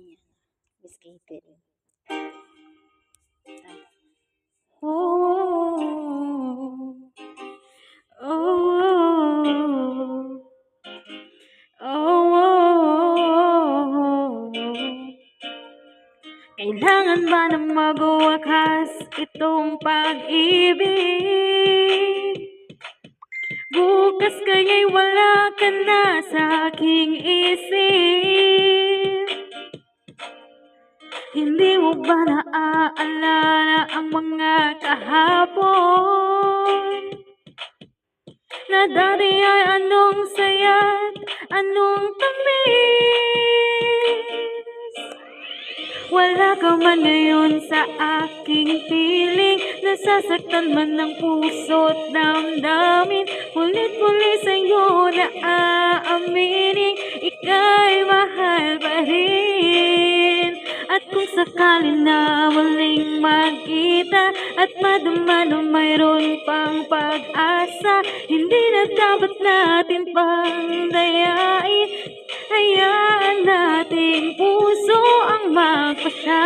Miss Katie. Oh, oh, oh, kailangan ba na magwakas itong pag-ibig? Bukas kaya'y wala ka na sa aking isip. Hindi mo ba naaalala ang mga kahapon? Na dati ay anong saya't anong tamis. Wala ka man ngayon sa aking piling. Nasasaktan man ng puso't damdamin. Ulit-ulit sa'yo na aaminin, ika'y mahal pa rin. At kung sakali na muling magkita at madama na mayroon pang pag-asa, hindi na dapat natin pang dayain. Hayaan nating puso ang magpasya.